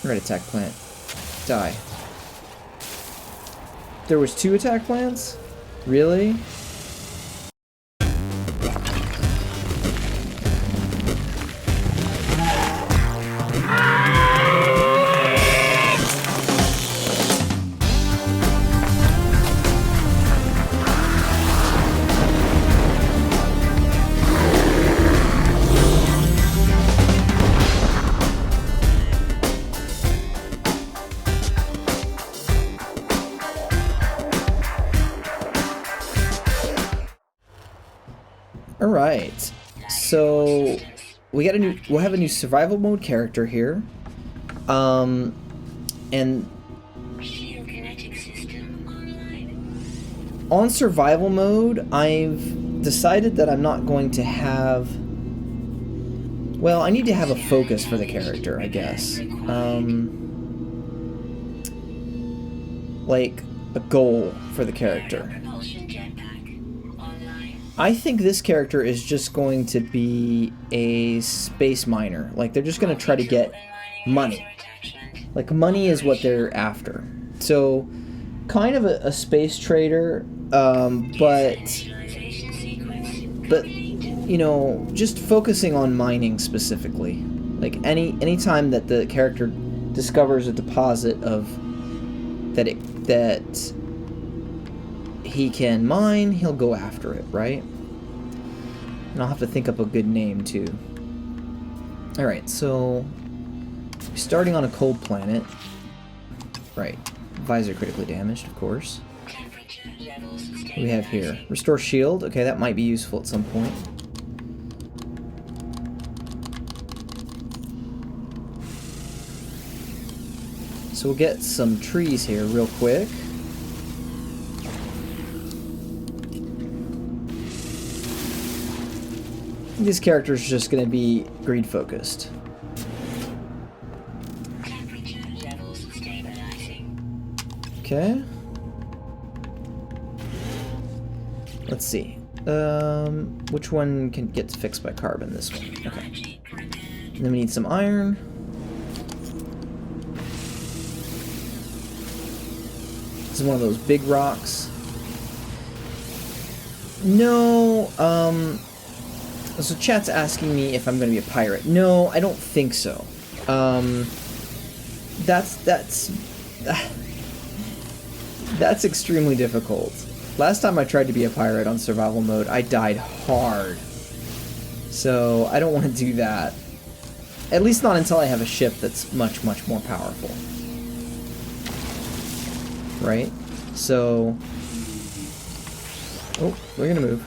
Red attack plant. Die. There was 2 attack plants? Really? Alright, so we'll have a new survival mode character here. And on survival mode, I've decided that I'm not going to have, well, I need to have a focus for the character, I guess. Like a goal for the character. I think this character is just going to be a space miner. Like, they're just going to try to get money. Like, money is what they're after. So, kind of a space trader, but, you know, just focusing on mining specifically. Like, anytime that the character discovers a deposit of, that he can mine, he'll go after it, right? And I'll have to think up a good name, too. Alright, so starting on a cold planet. Right. Visor critically damaged, of course. What do we have here? Restore shield. Okay, that might be useful at some point. So we'll get some trees here real quick. This character is just going to be greed focused. Okay. Let's see. Which one can get fixed by carbon? This one. Okay. And then we need some iron. This is one of those big rocks. No, so chat's asking me if I'm going to be a pirate. No, I don't think so. That's extremely difficult. Last time I tried to be a pirate on survival mode, I died hard. So I don't want to do that. At least not until I have a ship that's much, much more powerful. Right? So... oh, we're gonna move.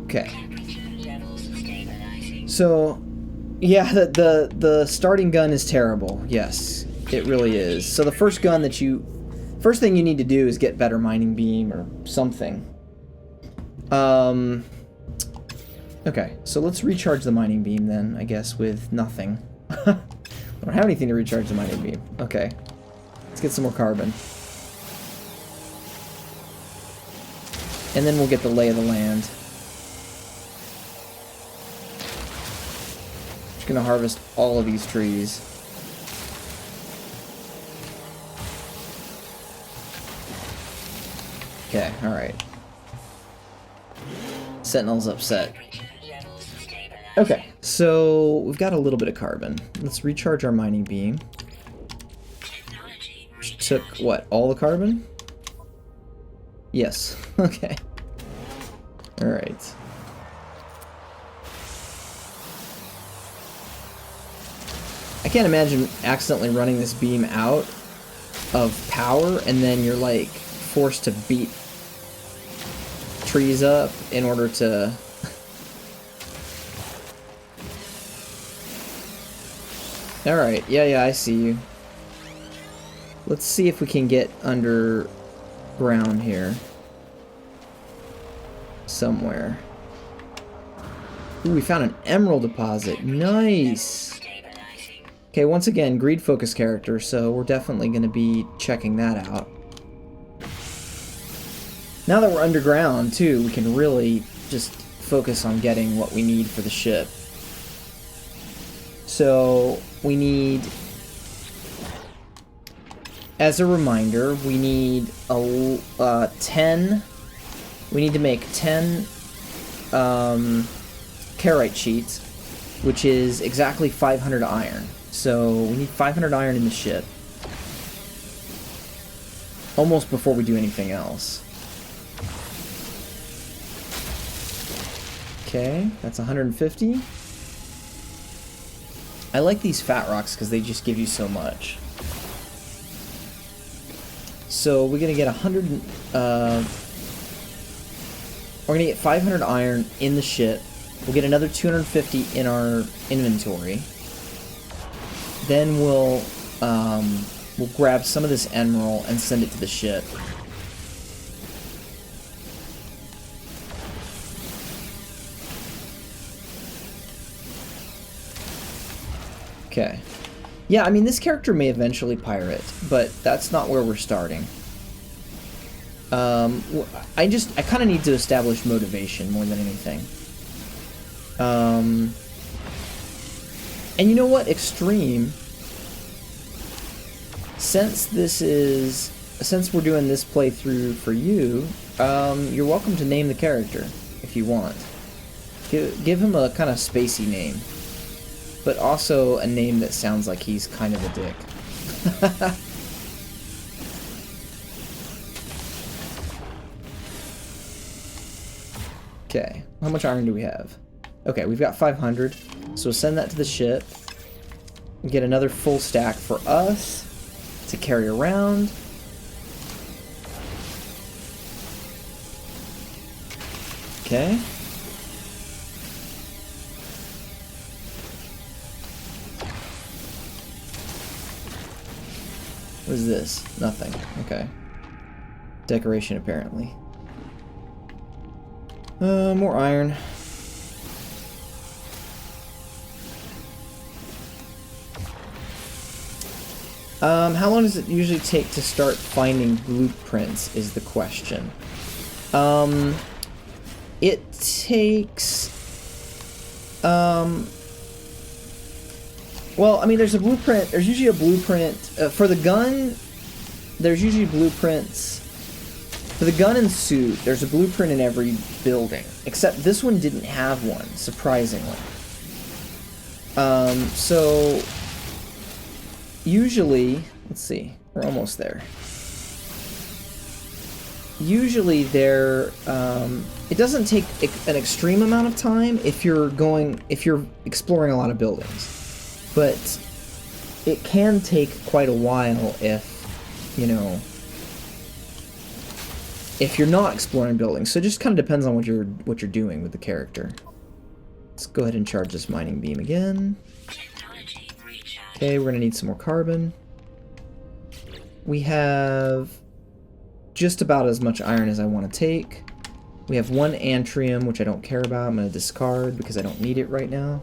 Okay. So, yeah, the starting gun is terrible. Yes, it really is. So the first thing you need to do is get better mining beam or something. Okay, so let's recharge the mining beam then, I guess, with nothing. I don't have anything to recharge the mining beam. Okay. Let's get some more carbon. And then we'll get the lay of the land. Just gonna harvest all of these trees. Okay, alright. Sentinel's upset. Okay, so we've got a little bit of carbon. Let's recharge our mining beam. Which took, what, all the carbon? Yes. Okay. Alright. I can't imagine accidentally running this beam out of power and then you're like forced to beat trees up in order to... Alright, yeah, I see you. Let's see if we can get underground here. Somewhere. Ooh, we found an emerald deposit. Nice! Okay, once again, greed focus character, so we're definitely going to be checking that out. Now that we're underground, too, we can really just focus on getting what we need for the ship. So we need, as a reminder, we need 10. We need to make 10 carite sheets, which is exactly 500 iron. So we need 500 iron in the ship. Almost before we do anything else. Okay, that's 150. I like these fat rocks because they just give you so much. So we're gonna get 100. We're gonna get 500 iron in the ship. We'll get another 250 in our inventory. Then we'll grab some of this emerald and send it to the ship. Okay. Yeah, I mean, this character may eventually pirate, but that's not where we're starting. I kind of need to establish motivation more than anything. And you know what? Extreme. Since we're doing this playthrough for you, you're welcome to name the character if you want. Give him a kind of spacey name, but also a name that sounds like he's kind of a dick. Okay, how much iron do we have? Okay, we've got 500, so send that to the ship. Get another full stack for us to carry around. Okay. What is this? Nothing. Okay. Decoration, apparently. More iron. How long does it usually take to start finding blueprints is the question. It takes, well, I mean, there's a blueprint, there's usually a blueprint, for the gun, there's usually blueprints. For the gun and suit, there's a blueprint in every building, except this one didn't have one, surprisingly. So, usually, let's see, we're almost there. Usually there, it doesn't take an extreme amount of time if you're exploring a lot of buildings. But it can take quite a while if, you know, if you're not exploring buildings. So it just kind of depends on what you're doing with the character. Let's go ahead and charge this mining beam again. Okay, we're gonna need some more carbon. We have just about as much iron as I want to take. We have one antrium, which I don't care about. I'm gonna discard because I don't need it right now.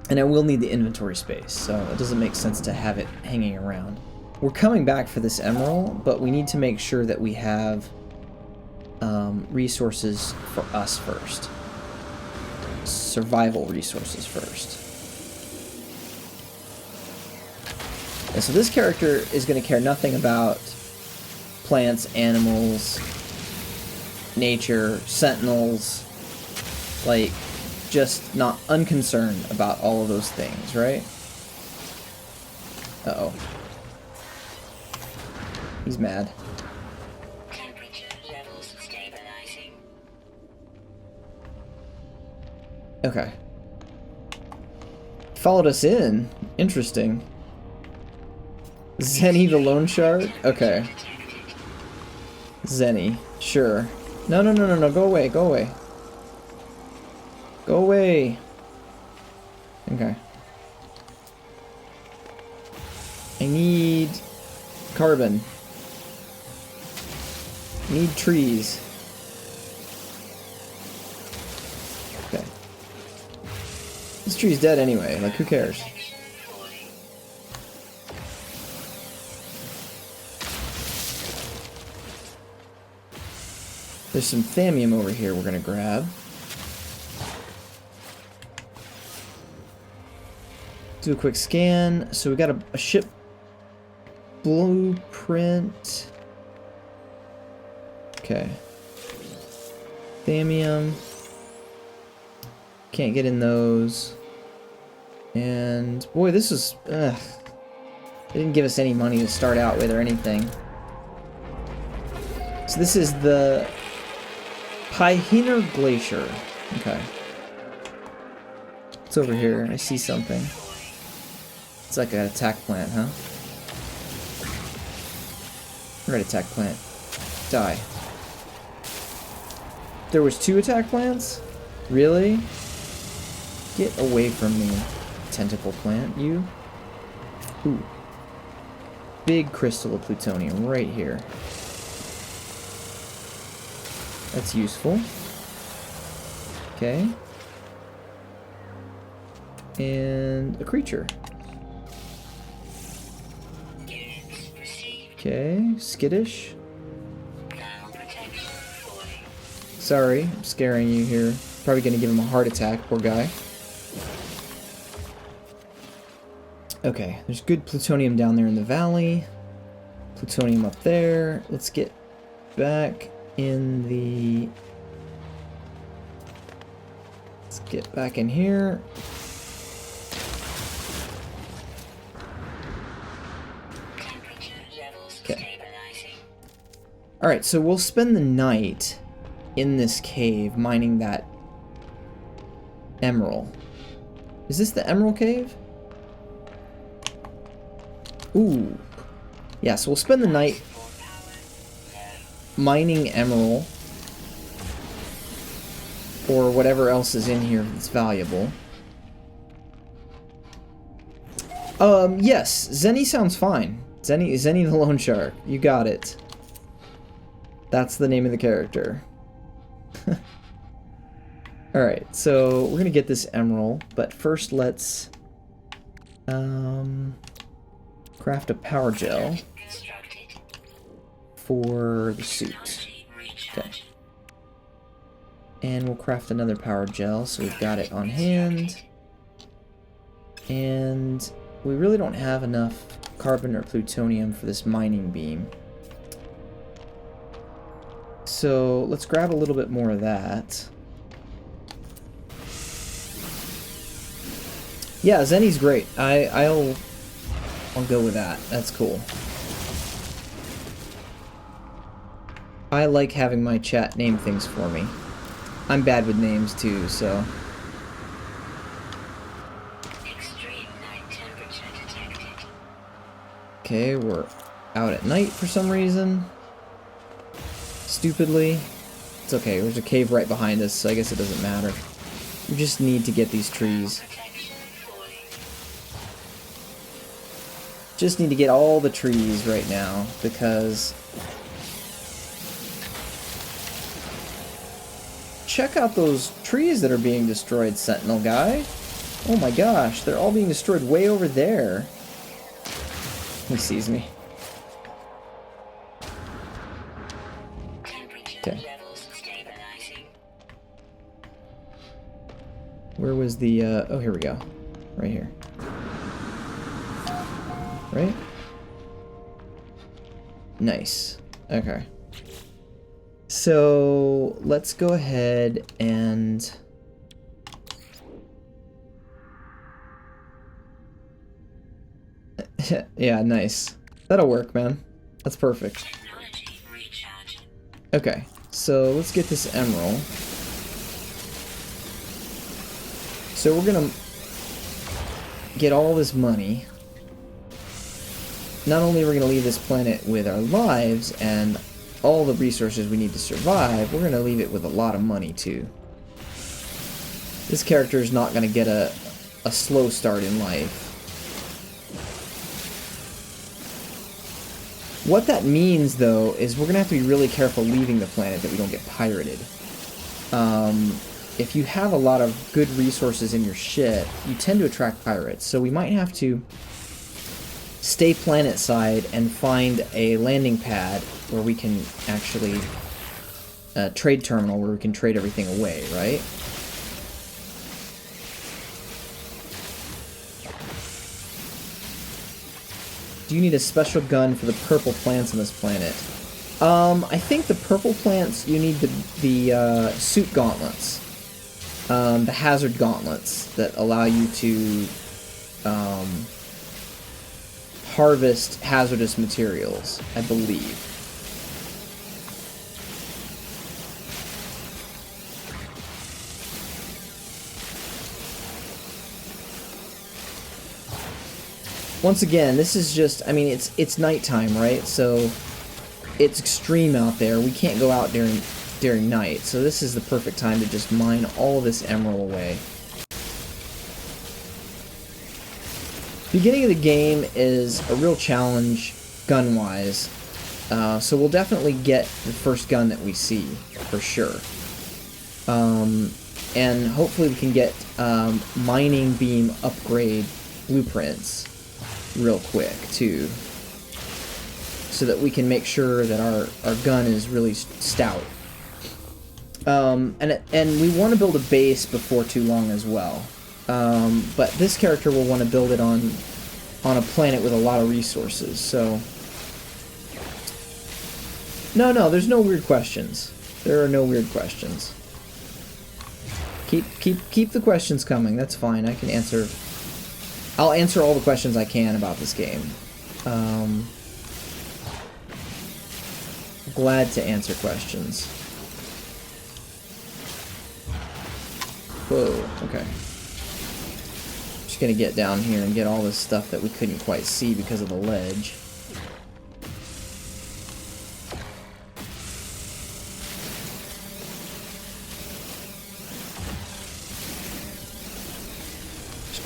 And I will need the inventory space, so it doesn't make sense to have it hanging around. We're coming back for this emerald, but we need to make sure that we have resources for us first. Survival resources first. And so this character is going to care nothing about plants, animals, nature, sentinels, like, just not unconcerned about all of those things, right? Uh-oh. He's mad. Temperature levels stabilizing. Okay. Followed us in. Interesting. Zennie the loan shark? Okay. Zennie. Sure. No, no, no, no, no. Go away. Go away. Go away. Okay. I need carbon. I need trees. Okay. This tree's dead anyway. Like, who cares? There's some thammium over here we're gonna grab. do a quick scan. So we got a ship blueprint. Okay. Thamium. Can't get in those. And boy, this is they didn't give us any money to start out with or anything. So this is the Pyhiner Glacier. Okay. It's over here. I see something. It's like an attack plant, huh? Red attack plant. Die. There was 2 attack plants? Really? Get away from me, tentacle plant, you. Ooh. Big crystal of plutonium right here. That's useful. Okay. And a creature. Okay, skittish. Sorry, I'm scaring you here. Probably gonna give him a heart attack, poor guy. Okay, there's good plutonium down there in the valley. Plutonium up there. Let's get back in the... Let's get back in here. Okay. Alright, so we'll spend the night in this cave mining that emerald. Is this the emerald cave? Ooh. Yeah, so we'll spend the night mining emerald or whatever else is in here that's valuable. Yes, Zennie sounds fine. Zennie the Lone Shark. You got it. That's the name of the character. Alright, so we're gonna get this emerald, but first let's craft a power gel for the suit. Okay. And we'll craft another power gel, so we've got it on hand. And we really don't have enough carbon or plutonium for this mining beam. So let's grab a little bit more of that. Yeah, Zennie's great. I'll go with that. That's cool. I like having my chat name things for me. I'm bad with names too, so. Extreme night temperature detected. Okay, we're out at night for some reason. Stupidly. It's okay, there's a cave right behind us, so I guess it doesn't matter. We just need to get these trees. Just need to get all the trees right now, because... Check out those trees that are being destroyed, Sentinel guy. Oh my gosh, they're all being destroyed way over there. He sees me. Okay. Where was the, oh, here we go. Right here. Right? Nice. Okay. So, let's go ahead and... yeah, nice. That'll work, man. That's perfect. Okay, so let's get this emerald. So we're gonna get all this money. Not only are we gonna leave this planet with our lives and all the resources we need to survive, we're gonna leave it with a lot of money too. This character is not gonna get a slow start in life. What that means, though, is we're going to have to be really careful leaving the planet that we don't get pirated. If you have a lot of good resources in your ship, you tend to attract pirates. So we might have to stay planet-side and find a landing pad where we can actually... a trade terminal where we can trade everything away, right? Do you need a special gun for the purple plants on this planet? I think the purple plants, you need the suit gauntlets. The hazard gauntlets that allow you to harvest hazardous materials, I believe. Once again, this is just, I mean, it's nighttime, right? So it's extreme out there. We can't go out during night. So this is the perfect time to just mine all this emerald away. Beginning of the game is a real challenge gun-wise. So we'll definitely get the first gun that we see, for sure. And hopefully we can get mining beam upgrade blueprints real quick too, so that we can make sure that our gun is really stout. And we want to build a base before too long as well. But this character will want to build it on a planet with a lot of resources. So no, there's no weird questions. There are no weird questions. Keep the questions coming. That's fine. I can answer. I'll answer all the questions I can about this game. Glad to answer questions. Whoa, okay. Just gonna get down here and get all this stuff that we couldn't quite see because of the ledge.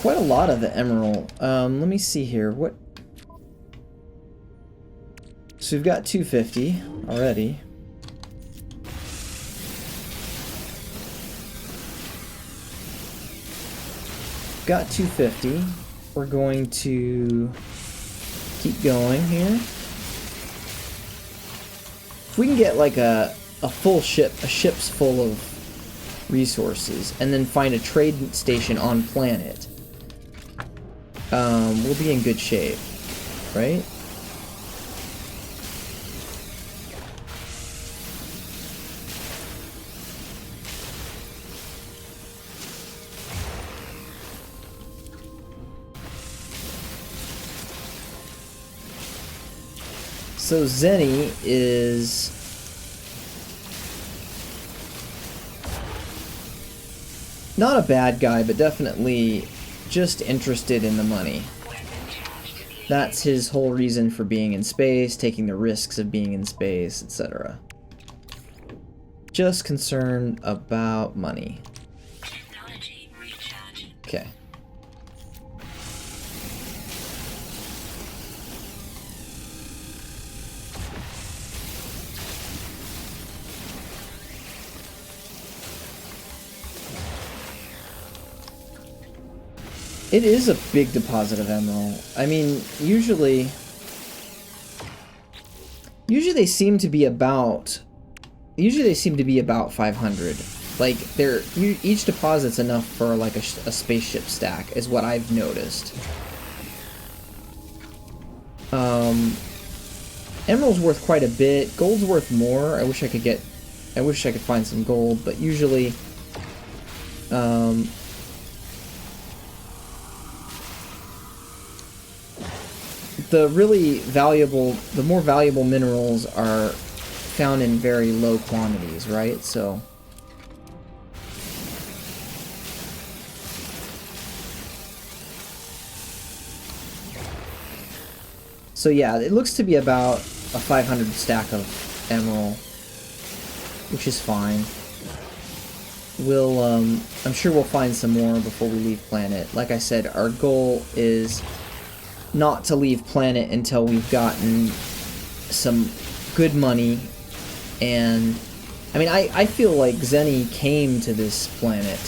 Quite a lot of the emerald. Let me see here. What? So we've got 250 already. Got 250. We're going to keep going here. If we can get like a full ship, a ship's full of resources, and then find a trade station on planet, we'll be in good shape, right? So Zennie is not a bad guy, but definitely just interested in the money. That's his whole reason for being in space, taking the risks of being in space, etc. Just concerned about money. Okay. It is a big deposit of emerald. I mean, usually they seem to be about 500. Like each deposit's enough for like a spaceship stack, is what I've noticed. Emerald's worth quite a bit. Gold's worth more. I wish I could find some gold, but usually the more valuable minerals are found in very low quantities, right? So yeah, it looks to be about a 500 stack of emerald, which is fine. We'll I'm sure we'll find some more before we leave planet. Like I said, our goal is not to leave planet until we've gotten some good money. And I mean, I feel like Zennie came to this planet,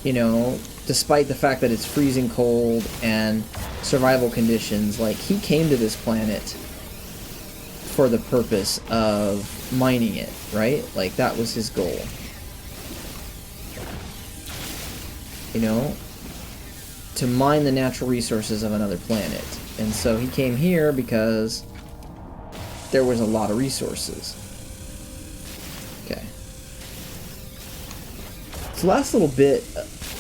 you know, despite the fact that it's freezing cold and survival conditions. Like, he came to this planet for the purpose of mining it, right? Like, that was his goal. You know, to mine the natural resources of another planet. And so he came here because there was a lot of resources. Okay. So the last little bit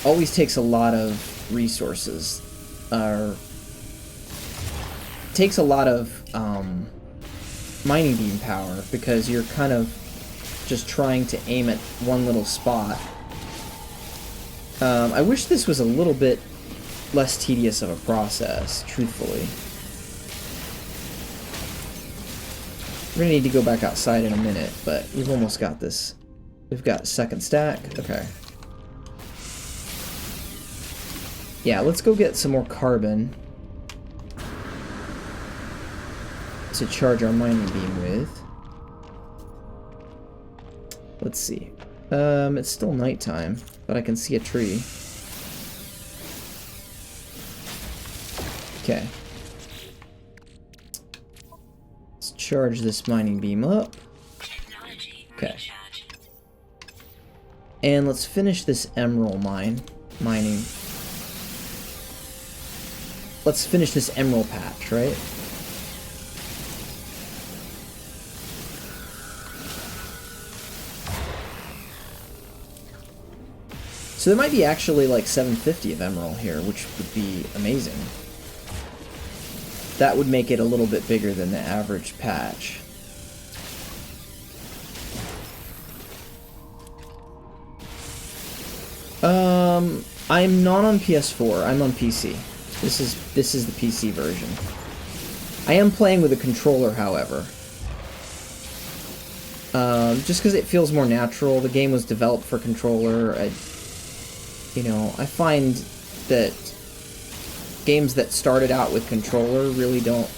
always takes a lot of resources. Takes a lot of mining beam power because you're kind of just trying to aim at one little spot. I wish this was a little bit less tedious of a process, truthfully. We're gonna need to go back outside in a minute, but we've almost got this. We've got second stack. Okay. Yeah, let's go get some more carbon to charge our mining beam with. Let's see. It's still nighttime, but I can see a tree. Okay. Let's charge this mining beam up. Okay. And let's finish this emerald mining. Let's finish this emerald patch, right? So there might be actually like 750 of emerald here, which would be amazing. That would make it a little bit bigger than the average patch. I'm not on PS4. I'm on PC. This is the PC version. I am playing with a controller, however. Just because it feels more natural. The game was developed for controller. I find that games that started out with controller really don't...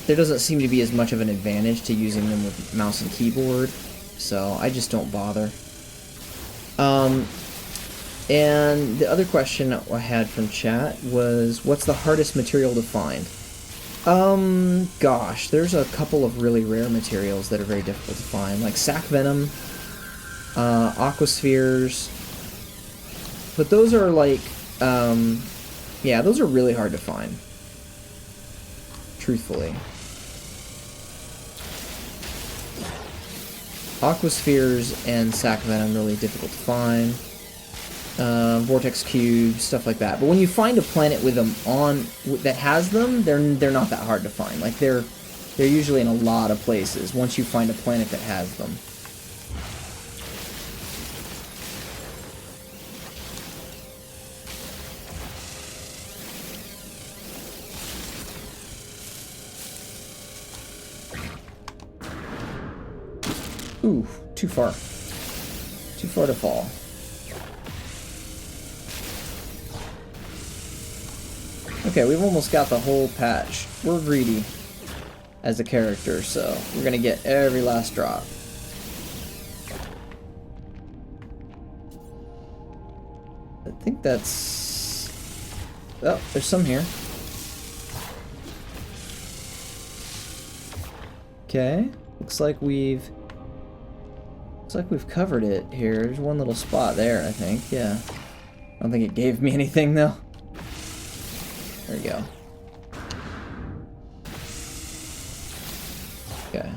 There doesn't seem to be as much of an advantage to using them with mouse and keyboard, so I just don't bother. And the other question I had from chat was, what's the hardest material to find? Gosh, there's a couple of really rare materials that are very difficult to find, like sac venom, aquaspheres, but those are like, yeah, those are really hard to find, truthfully. Aquaspheres and sac venom really difficult to find. Vortex cubes, stuff like that. But when you find a planet with them on that has them, they're not that hard to find. Like they're usually in a lot of places once you find a planet that has them. Ooh, too far. Too far to fall. Okay, we've almost got the whole patch. We're greedy as a character, so we're gonna get every last drop. I think that's... Oh, there's some here. Okay, looks like we've covered it here. There's one little spot there, I think. Yeah. I don't think it gave me anything though. There we go. Okay.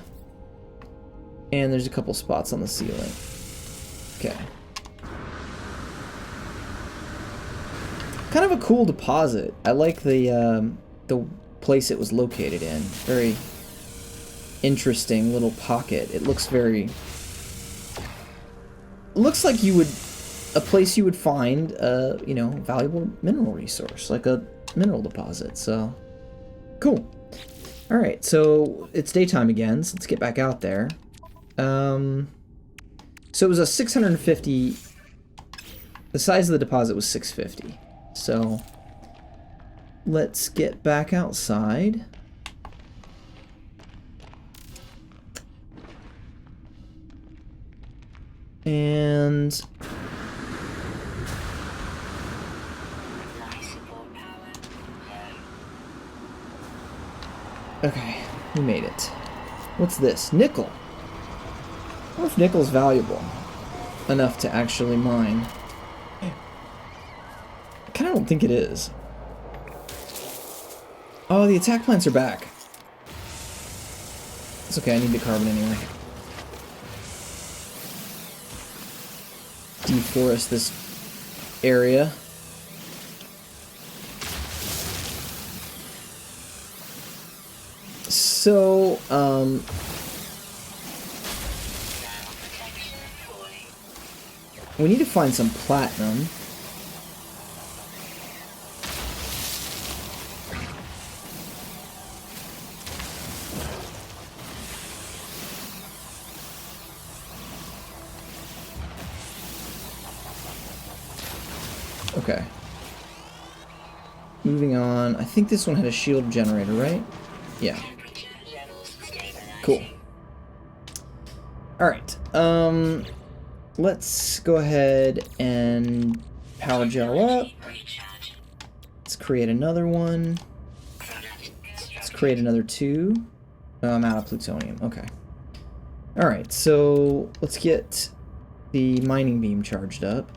And there's a couple spots on the ceiling. Okay. Kind of a cool deposit. I like the place it was located in. Very interesting little pocket. It looks very... looks like a place you would find you know, valuable mineral resource, like a mineral deposit. So cool. All right, so it's daytime again, so let's get back out there. So it was a 650. The size of the deposit was 650. So let's get back outside. And okay, we made it. What's this? Nickel. I wonder if nickel's valuable enough to actually mine. I kind of don't think it is. Oh, the attack plants are back. It's okay, I need the carbon anyway. Deforest this area. So, we need to find some platinum. Okay. Moving on. I think this one had a shield generator, right? Yeah. Cool. Alright. Let's go ahead and power gel up. Let's create another one. Let's create another 2. Oh, I'm out of plutonium. Okay. Alright, so let's get the mining beam charged up.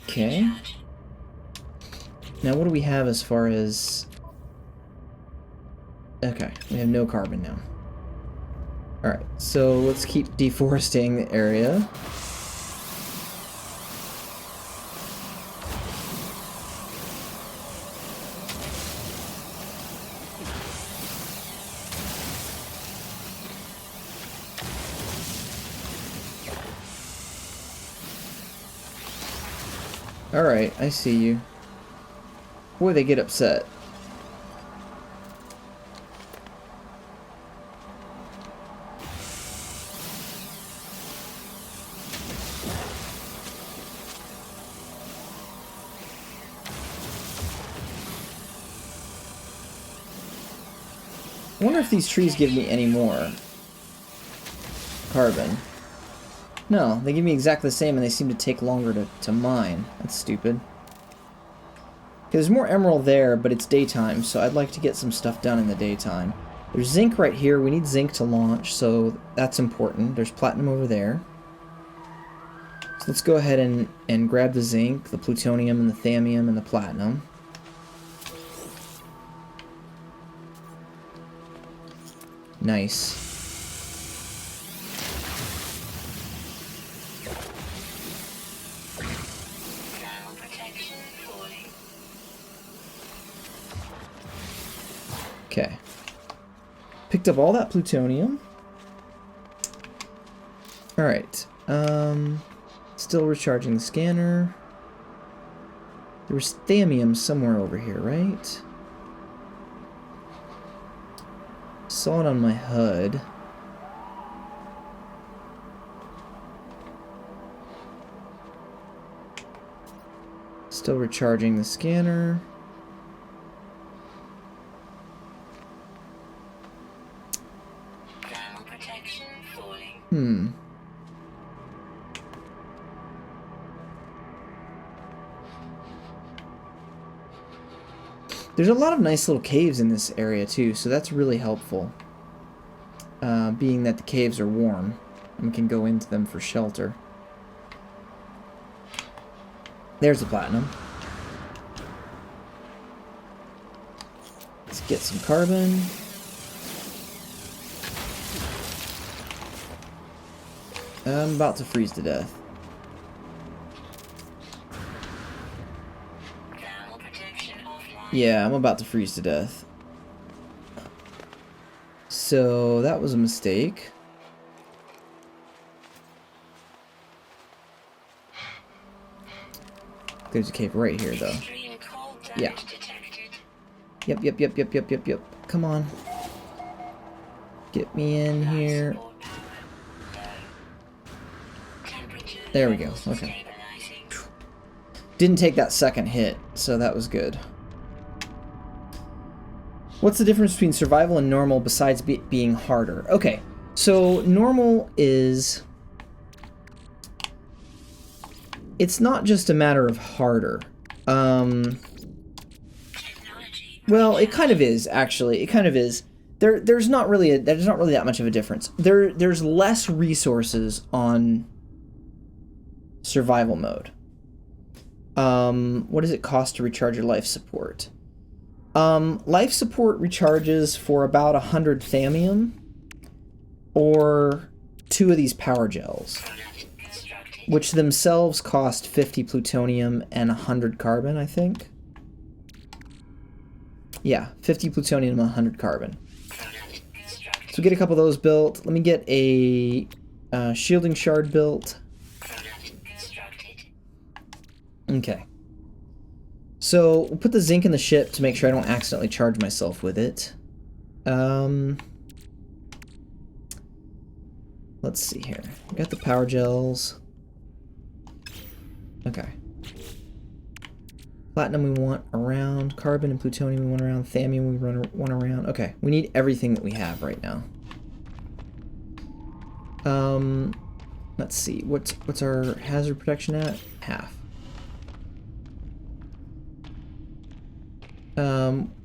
Okay. Now what do we have as far as... Okay, we have no carbon now. Alright, so let's keep deforesting the area. Alright, I see you. Boy, they get upset. I wonder if these trees give me any more carbon. No, they give me exactly the same and they seem to take longer to mine. That's stupid. There's more emerald there, but it's daytime, so I'd like to get some stuff done in the daytime. There's zinc right here. We need zinc to launch, so that's important. There's platinum over there. So let's go ahead and grab the zinc, the plutonium, and the thallium, and the platinum. Nice. Okay. Picked up all that plutonium. Alright. Still recharging the scanner. There was thallium somewhere over here, right? Saw it on my HUD. Still recharging the scanner. There's a lot of nice little caves in this area too, so that's really helpful. Being that the caves are warm, and we can go into them for shelter. There's the platinum. Let's get some carbon. I'm about to freeze to death. Yeah, I'm about to freeze to death. So, that was a mistake. There's a cave right here, though. Yeah. Yep. Come on. Get me in here. There we go. Okay. Didn't take that second hit, so that was good. What's the difference between survival and normal besides being harder? Okay, so normal is... It's not just a matter of harder. Well, it kind of is, actually. It kind of is. There's not really that much of a difference. There's less resources on survival mode. What does it cost to recharge your life support? Life support recharges for about 100 thamium or 2 of these power gels, which themselves cost 50 plutonium and 100 carbon, I think. Yeah, 50 plutonium and 100 carbon. So we get a couple of those built. Let me get a shielding shard built. Okay. So we'll put the zinc in the ship to make sure I don't accidentally charge myself with it. Let's see here. We got the power gels. Okay. Platinum we want around. Carbon and plutonium we want around. Thamium we want around. Okay, we need everything that we have right now. Let's see. What's our hazard protection at? Half.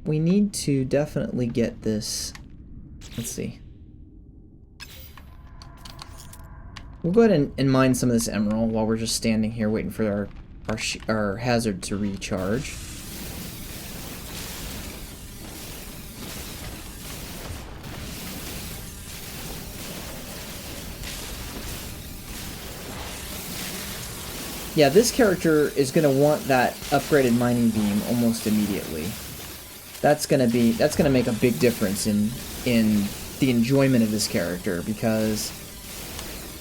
We need to definitely get this. Let's see. We'll go ahead and mine some of this emerald while we're just standing here waiting for our hazard to recharge. Yeah, this character is going to want that upgraded mining beam almost immediately. That's going to make a big difference in the enjoyment of this character, because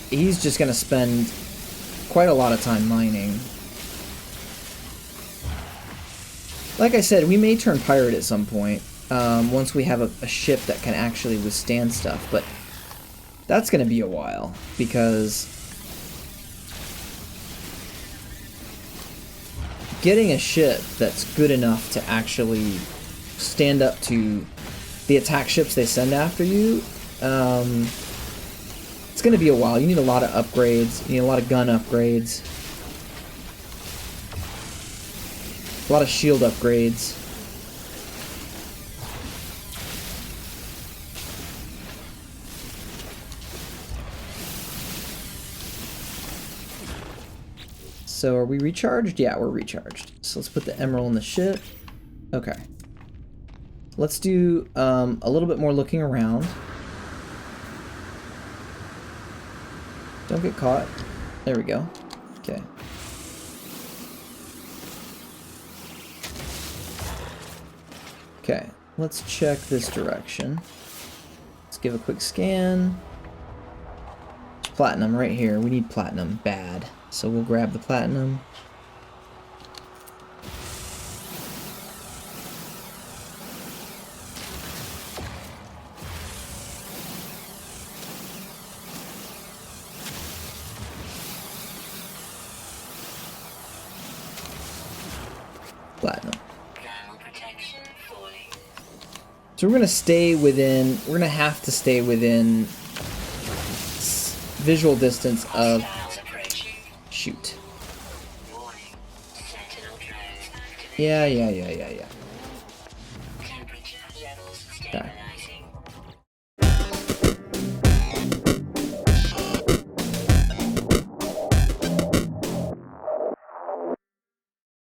he's just going to spend quite a lot of time mining. Like I said, we may turn pirate at some point, once we have a ship that can actually withstand stuff, but that's going to be a while, because getting a ship that's good enough to actually stand up to the attack ships they send after you, it's going to be a while. You need a lot of upgrades. You need a lot of gun upgrades. A lot of shield upgrades. So are we recharged? Yeah, we're recharged. So let's put the emerald in the ship. Okay. Let's do a little bit more looking around. Don't get caught. There we go. Okay. Okay, let's check this direction. Let's give a quick scan. Platinum right here. We need platinum bad. So we'll grab the platinum. Platinum. So we're gonna have to stay within visual distance of. Shoot. Yeah. Okay.